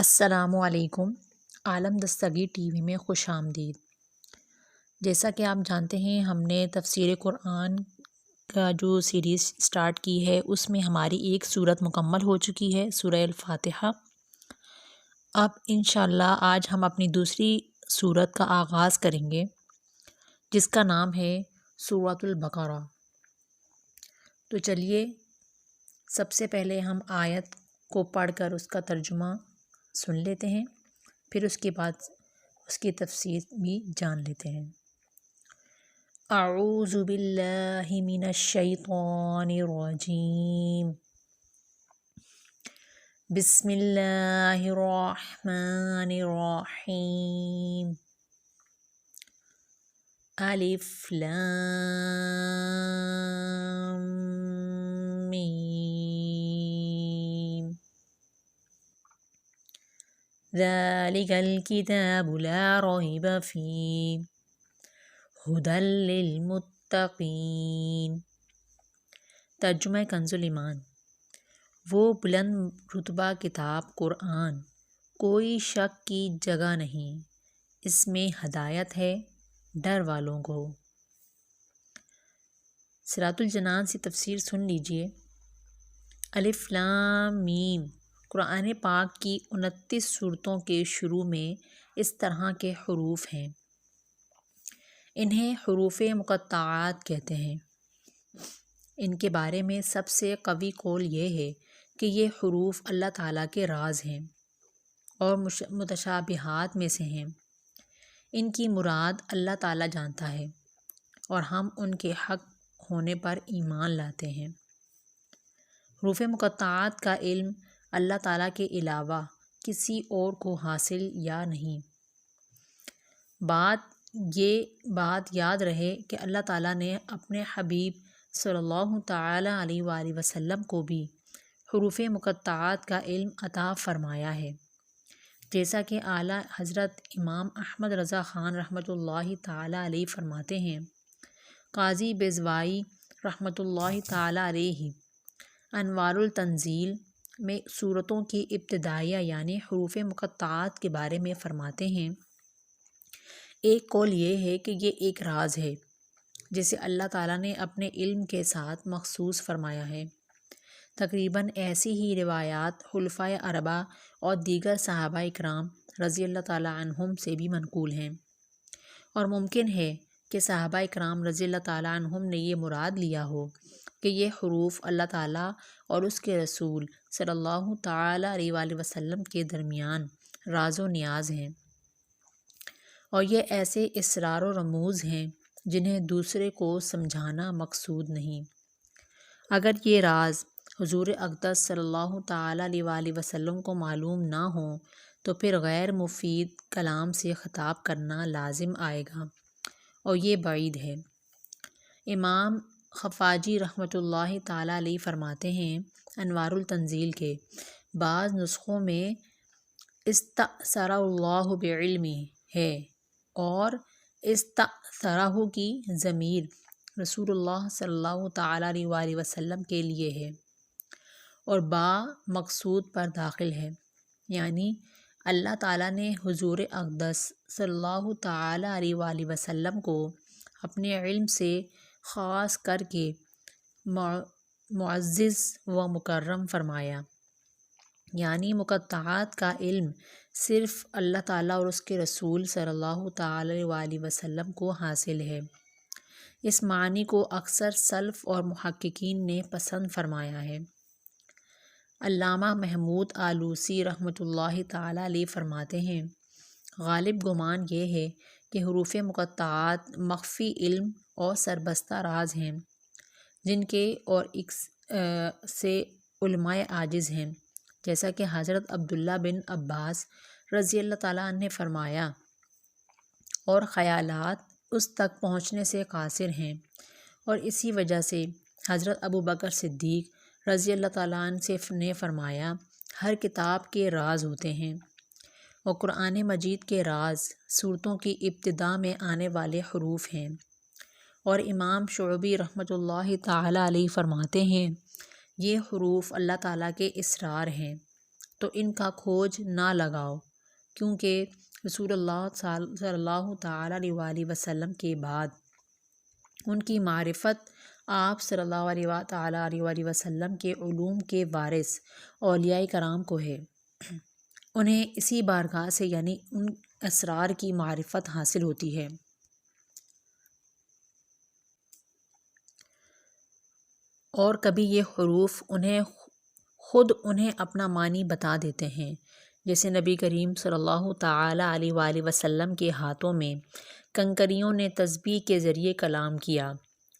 السلام علیکم۔ عالم Dastgir T V میں خوش آمدید۔ جیسا کہ آپ جانتے ہیں ہم نے تفسیر قرآن کا جو سیریز سٹارٹ کی ہے اس میں ہماری ایک سورت مکمل ہو چکی ہے، سورہ الفاتحہ۔ اب انشاءاللہ آج ہم اپنی دوسری سورت کا آغاز کریں گے جس کا نام ہے سورۃ البقرہ۔ تو چلیے سب سے پہلے ہم آیت کو پڑھ کر اس کا ترجمہ سن لیتے ہیں، پھر اس کے بعد اس کی تفسیر بھی جان لیتے ہیں۔ اعوذ باللہ من الشیطان الرجیم، بسم اللہ الرحمن الرحیم، الف لام میم، ذالک الکتاب لا ریب فیہ ھدی للمتقین۔ ترجمہ کنز ایمان۔ وہ بلند رتبہ کتاب قرآن کوئی شک کی جگہ نہیں، اس میں ہدایت ہے ڈر والوں کو۔ صراط الجنان سے تفسیر سن لیجئے۔ الف لام میم قرآن پاک کی 29 سورتوں کے شروع میں اس طرح کے حروف ہیں، انہیں حروف مقطعات کہتے ہیں۔ ان کے بارے میں سب سے قوی قول یہ ہے کہ یہ حروف اللہ تعالیٰ کے راز ہیں اور متشابہات میں سے ہیں۔ ان کی مراد اللہ تعالیٰ جانتا ہے اور ہم ان کے حق ہونے پر ایمان لاتے ہیں۔ حروف مقطعات کا علم اللہ تعالیٰ کے علاوہ کسی اور کو حاصل یا نہیں۔ یہ بات یاد رہے کہ اللہ تعالیٰ نے اپنے حبیب صلی اللہ تعالیٰ علیہ وآلہ وسلم کو بھی حروف مقطعات کا علم عطا فرمایا ہے، جیسا کہ اعلیٰ حضرت امام احمد رضا خان رحمۃ اللہ تعالیٰ علیہ فرماتے ہیں۔ قاضی بیضاوی رحمۃ اللہ تعالیٰ علیہ انوار التنزیل میں سورتوں کی ابتدائیہ یعنی حروف مقطعات کے بارے میں فرماتے ہیں، ایک قول یہ ہے کہ یہ ایک راز ہے جسے اللہ تعالیٰ نے اپنے علم کے ساتھ مخصوص فرمایا ہے۔ تقریباً ایسی ہی روایات خلفائے اربعہ اور دیگر صحابہ اکرام رضی اللہ تعالیٰ عنہم سے بھی منقول ہیں، اور ممکن ہے کہ صحابہ اکرام رضی اللہ تعالیٰ عنہم نے یہ مراد لیا ہو کہ یہ حروف اللہ تعالیٰ اور اس کے رسول صلی اللہ تعالیٰ علیہ وآلہ وسلم کے درمیان راز و نیاز ہیں، اور یہ ایسے اسرار و رموز ہیں جنہیں دوسرے کو سمجھانا مقصود نہیں۔ اگر یہ راز حضور اقدس صلی اللہ تعالیٰ علیہ وآلہ وسلم کو معلوم نہ ہوں تو پھر غیر مفید کلام سے خطاب کرنا لازم آئے گا، اور یہ بعید ہے۔ امام خفاجی رحمۃ اللہ تعالیٰ علیہ فرماتے ہیں، انوار التنزیل کے بعض نسخوں میں استأثر اللہ بعلمہ ہے اور استأثرہ کی ضمیر رسول اللہ صلی اللہ تعالیٰ علیہ وآلہ وسلم کے لیے ہے اور با مقصود پر داخل ہے، یعنی اللہ تعالیٰ نے حضور اقدس صلی اللہ تعالیٰ علیہ وآلہ وسلم کو اپنے علم سے خاص کر کے معزز و مکرم فرمایا، یعنی مقطعات کا علم صرف اللہ تعالیٰ اور اس کے رسول صلی اللہ تعالیٰ علیہ وآلہ وسلم کو حاصل ہے۔ اس معنی کو اکثر سلف اور محققین نے پسند فرمایا ہے۔ علامہ محمود آلوسی رحمۃ اللہ تعالیٰ علیہ فرماتے ہیں، غالب گمان یہ ہے کہ حروف مقطعات مخفی علم اور سربستہ راز ہیں جن کے اور سے علماء عاجز ہیں، جیسا کہ حضرت عبداللہ بن عباس رضی اللہ تعالیٰ عنہ نے فرمایا، اور خیالات اس تک پہنچنے سے قاصر ہیں، اور اسی وجہ سے حضرت ابوبکر صدیق رضی اللہ تعالیٰ عنہ نے فرمایا، ہر کتاب کے راز ہوتے ہیں، اور قرآن مجید کے راز سورتوں کی ابتدا میں آنے والے حروف ہیں۔ اور امام شعبی رحمۃ اللہ تعالیٰ علیہ فرماتے ہیں، یہ حروف اللہ تعالیٰ کے اسرار ہیں، تو ان کا کھوج نہ لگاؤ، کیونکہ رسول اللہ صلی اللہ تعالیٰ علیہ وآلہ وسلم کے بعد ان کی معرفت آپ صلی اللہ علیہ تعالیٰ علیہ وآلہ وسلم کے علوم کے وارث اولیاء کرام کو ہے۔ انہیں اسی بارگاہ سے یعنی ان اسرار کی معرفت حاصل ہوتی ہے، اور کبھی یہ حروف خود انہیں اپنا معنی بتا دیتے ہیں، جیسے نبی کریم صلی اللہ تعالیٰ علیہ وآلہ وسلم کے ہاتھوں میں کنکریوں نے تسبیح کے ذریعے کلام کیا،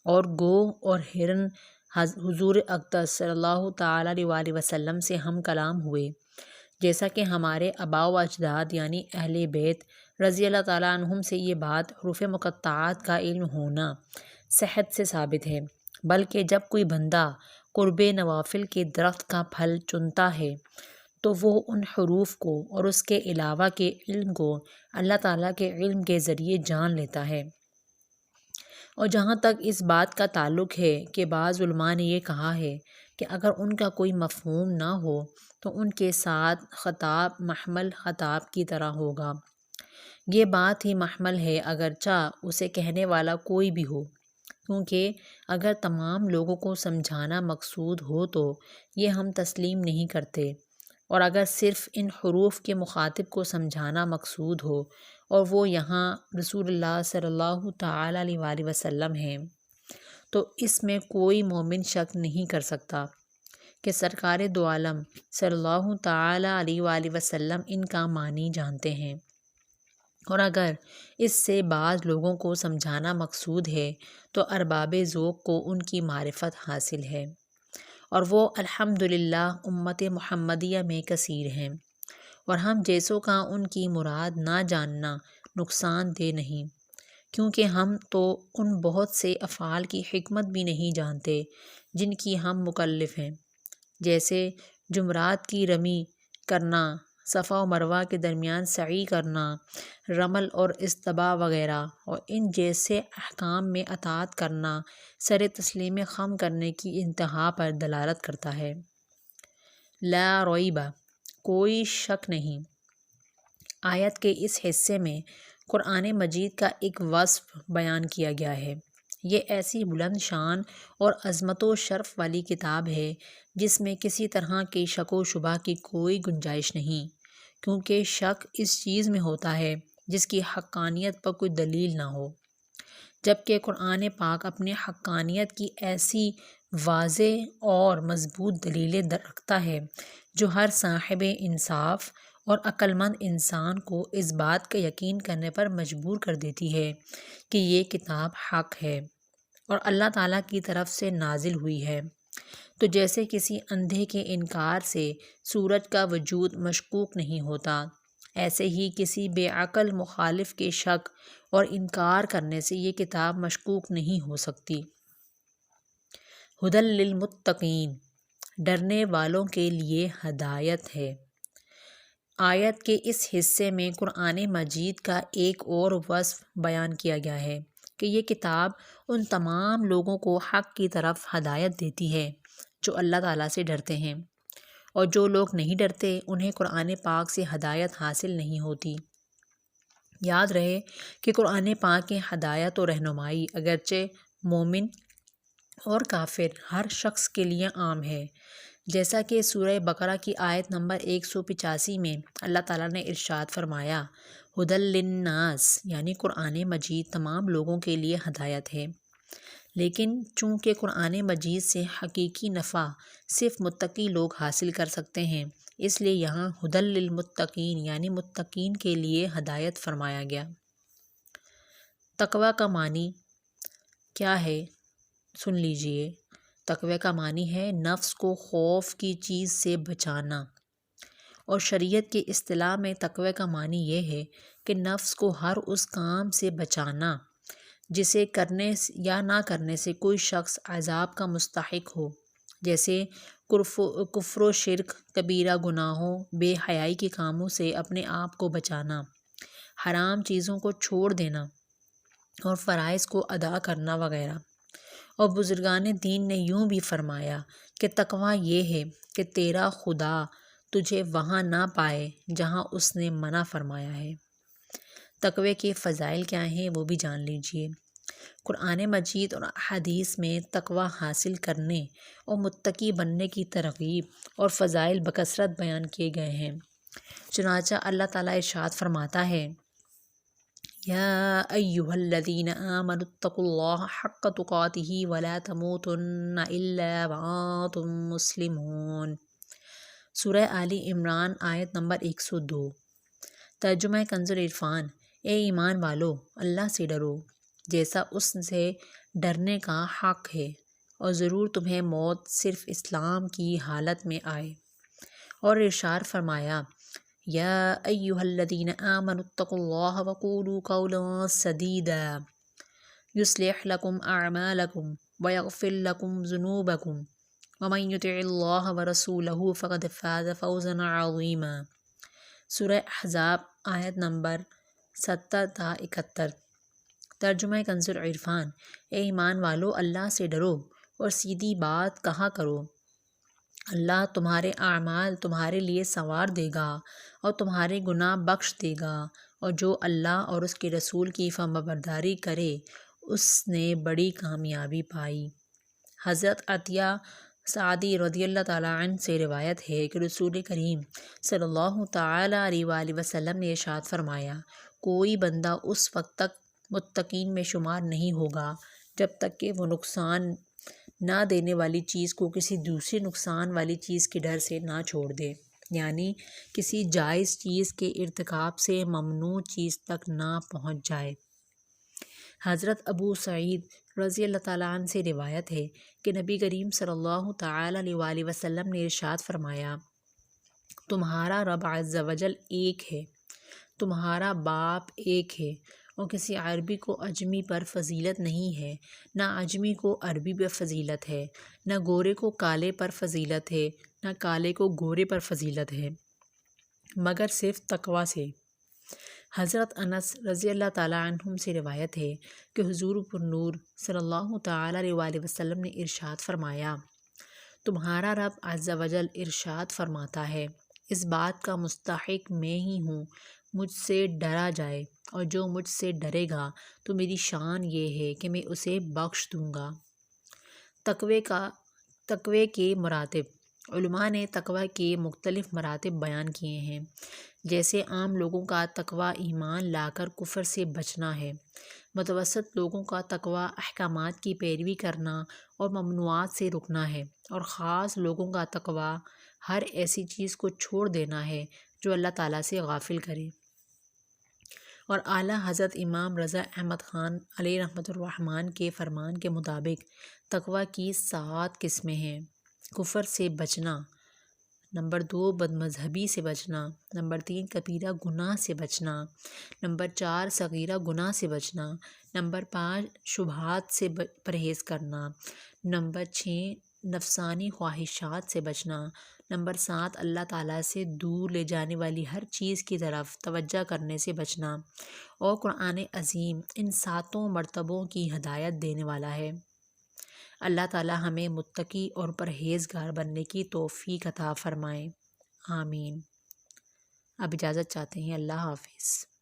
اور گو اور ہرن حضور اقدس صلی اللہ تعالیٰ علیہ وآلہ وسلم سے ہم کلام ہوئے، جیسا کہ ہمارے آباء و اجداد یعنی اہل بیت رضی اللہ تعالیٰ عنہم سے یہ بات حروف مقطعات کا علم ہونا صحت سے ثابت ہے۔ بلکہ جب کوئی بندہ قرب نوافل کے درخت کا پھل چنتا ہے تو وہ ان حروف کو اور اس کے علاوہ کے علم کو اللہ تعالیٰ کے علم کے ذریعے جان لیتا ہے۔ اور جہاں تک اس بات کا تعلق ہے کہ بعض علماء نے یہ کہا ہے کہ اگر ان کا کوئی مفہوم نہ ہو تو ان کے ساتھ خطاب محمل خطاب کی طرح ہوگا۔ یہ بات ہی محمل ہے اگرچہ اسے کہنے والا کوئی بھی ہو، کیونکہ اگر تمام لوگوں کو سمجھانا مقصود ہو تو یہ ہم تسلیم نہیں کرتے، اور اگر صرف ان حروف کے مخاطب کو سمجھانا مقصود ہو اور وہ یہاں رسول اللہ صلی اللہ تعالیٰ علیہ وآلہ وسلم ہیں، تو اس میں کوئی مومن شک نہیں کر سکتا کہ سرکار دو عالم صلی اللہ تعالیٰ علیہ وآلہ وسلم ان کا معنی جانتے ہیں، اور اگر اس سے بعض لوگوں کو سمجھانا مقصود ہے تو ارباب ذوق کو ان کی معرفت حاصل ہے، اور وہ الحمدللہ امت محمدیہ میں کثیر ہیں، اور ہم جیسوں کا ان کی مراد نہ جاننا نقصان دہ نہیں، کیونکہ ہم تو ان بہت سے افعال کی حکمت بھی نہیں جانتے جن کی ہم مکلف ہیں، جیسے جمرات کی رمی کرنا، صفا و مروہ کے درمیان سعی کرنا، رمل اور استباء وغیرہ، اور ان جیسے احکام میں اطاعت کرنا سر تسلیم خم کرنے کی انتہا پر دلالت کرتا ہے۔ لا ریب، کوئی شک نہیں، آیت کے اس حصے میں قرآن مجید کا ایک وصف بیان کیا گیا ہے۔ یہ ایسی بلند شان اور عظمت و شرف والی کتاب ہے جس میں کسی طرح کی شک و شبہ کی کوئی گنجائش نہیں، کیونکہ شک اس چیز میں ہوتا ہے جس کی حقانیت پر کوئی دلیل نہ ہو، جبکہ قرآن پاک اپنے حقانیت کی ایسی واضح اور مضبوط دلیلیں رکھتا ہے جو ہر صاحب انصاف اور عقل مند انسان کو اس بات کا یقین کرنے پر مجبور کر دیتی ہے کہ یہ کتاب حق ہے اور اللہ تعالیٰ کی طرف سے نازل ہوئی ہے۔ تو جیسے کسی اندھے کے انکار سے سورج کا وجود مشکوک نہیں ہوتا، ایسے ہی کسی بے عقل مخالف کے شک اور انکار کرنے سے یہ کتاب مشکوک نہیں ہو سکتی۔ ھدی للمتقین، ڈرنے والوں کے لیے ہدایت ہے۔ آیت کے اس حصے میں قرآن مجید کا ایک اور وصف بیان کیا گیا ہے کہ یہ کتاب ان تمام لوگوں کو حق کی طرف ہدایت دیتی ہے جو اللہ تعالیٰ سے ڈرتے ہیں، اور جو لوگ نہیں ڈرتے انہیں قرآن پاک سے ہدایت حاصل نہیں ہوتی۔ یاد رہے کہ قرآن پاک کی ہدایت و رہنمائی اگرچہ مومن اور کافر ہر شخص کے لیے عام ہے، جیسا کہ سورہ بقرہ کی آیت نمبر 185 میں اللہ تعالیٰ نے ارشاد فرمایا، ھدی للناس، یعنی قرآن مجید تمام لوگوں کے لیے ہدایت ہے۔ لیکن چونکہ قرآن مجید سے حقیقی نفع صرف متقی لوگ حاصل کر سکتے ہیں، اس لیے یہاں ھدی للمتقین یعنی متقین کے لیے ہدایت فرمایا گیا۔ تقوی کا معنی کیا ہے؟ سن لیجئے۔ تقوی کا معنی ہے نفس کو خوف کی چیز سے بچانا، اور شریعت کی اصطلاح میں تقوی کا معنی یہ ہے کہ نفس کو ہر اس کام سے بچانا جسے کرنے یا نہ کرنے سے کوئی شخص عذاب کا مستحق ہو، جیسے کفر و شرک، کبیرہ گناہوں، بے حیائی کے کاموں سے اپنے آپ کو بچانا، حرام چیزوں کو چھوڑ دینا اور فرائض کو ادا کرنا وغیرہ۔ اور بزرگان دین نے یوں بھی فرمایا کہ تقوی یہ ہے کہ تیرا خدا تجھے وہاں نہ پائے جہاں اس نے منع فرمایا ہے۔ تقوی کے فضائل کیا ہیں وہ بھی جان لیجیے۔ قرآن مجید اور حدیث میں تقوی حاصل کرنے اور متقی بننے کی ترغیب اور فضائل بکثرت بیان کیے گئے ہیں۔ چنانچہ اللہ تعالیٰ ارشاد فرماتا ہے، یا ایہا الذین آمنوا اتقوا اللہ حق تقاتہ ولا تموتن الا وانتم مسلمون۔ سورہ آل عمران آیت نمبر 102۔ ترجمہ کنز العرفان۔ اے ایمان والو، اللہ سے ڈرو جیسا اس سے ڈرنے کا حق ہے، اور ضرور تمہیں موت صرف اسلام کی حالت میں آئے۔ اور ارشاد فرمایا، یا ایہا الذین آمنوا اتقوا اللہ وقولوا قولا سدیدا یصلح لکم اعمالکم ویغفر لکم ذنوبکم ومن یطع اللہ ورسولہ فقد فاز فوزا عظیما۔ سورہ احزاب آیت نمبر 70 تا 71۔ ترجمہ کنز العرفان۔ اے ایمان والو، اللہ سے ڈرو اور سیدھی بات کہا کرو۔ اللہ تمہارے اعمال تمہارے لیے سنوار دے گا اور تمہارے گناہ بخش دے گا، اور جو اللہ اور اس کے رسول کی فرمانبرداری کرے اس نے بڑی کامیابی پائی۔ حضرت عطیہ سعدی رضی اللہ تعالیٰ عنہ سے روایت ہے کہ رسول کریم صلی اللہ تعالیٰ علیہ وآلہ وسلم نے ارشاد فرمایا، کوئی بندہ اس وقت تک متقین میں شمار نہیں ہوگا جب تک کہ وہ نقصان نہ دینے والی چیز کو کسی دوسری نقصان والی چیز کے ڈر سے نہ چھوڑ دے، یعنی کسی جائز چیز کے ارتکاب سے ممنوع چیز تک نہ پہنچ جائے۔ حضرت ابو سعید رضی اللہ تعالیٰ عنہ سے روایت ہے کہ نبی کریم صلی اللہ تعالیٰ علیہ وآلہ وسلم نے ارشاد فرمایا، تمہارا رب عز و جل ایک ہے، تمہارا باپ ایک ہے، اور کسی عربی کو عجمی پر فضیلت نہیں ہے، نہ عجمی کو عربی پر فضیلت ہے، نہ گورے کو کالے پر فضیلت ہے، نہ کالے کو گورے پر فضیلت ہے، مگر صرف تقوی سے۔ حضرت انس رضی اللہ تعالیٰ عنہم سے روایت ہے کہ حضور پرنور صلی اللہ تعالیٰ علیہ وآلہ وسلم نے ارشاد فرمایا، تمہارا رب عز و جل ارشاد فرماتا ہے، اس بات کا مستحق میں ہی ہوں مجھ سے ڈرا جائے، اور جو مجھ سے ڈرے گا تو میری شان یہ ہے کہ میں اسے بخش دوں گا۔ تقوی کے مراتب۔ علماء نے تقوی کے مختلف مراتب بیان کیے ہیں، جیسے عام لوگوں کا تقوی ایمان لا کر کفر سے بچنا ہے، متوسط لوگوں کا تقوی احکامات کی پیروی کرنا اور ممنوعات سے رکنا ہے، اور خاص لوگوں کا تقوی ہر ایسی چیز کو چھوڑ دینا ہے جو اللہ تعالیٰ سے غافل کرے۔ اور اعلیٰ حضرت امام رضا احمد خان علیہ رحمۃ الرحمن کے فرمان کے مطابق تقوی کی 7 قسمیں ہیں۔ کفر سے بچنا، نمبر 2 بد مذہبی سے بچنا، نمبر 3 کبیرہ گناہ سے بچنا، نمبر 4 صغیرہ گناہ سے بچنا، نمبر 5 شبہات سے پرہیز کرنا، نمبر 6 نفسانی خواہشات سے بچنا، نمبر 7 اللہ تعالیٰ سے دور لے جانے والی ہر چیز کی طرف توجہ کرنے سے بچنا۔ اور قرآن عظیم ان 7 مرتبوں کی ہدایت دینے والا ہے۔ اللہ تعالیٰ ہمیں متقی اور پرہیزگار بننے کی توفیق عطا فرمائے، آمین۔ اب اجازت چاہتے ہیں، اللہ حافظ۔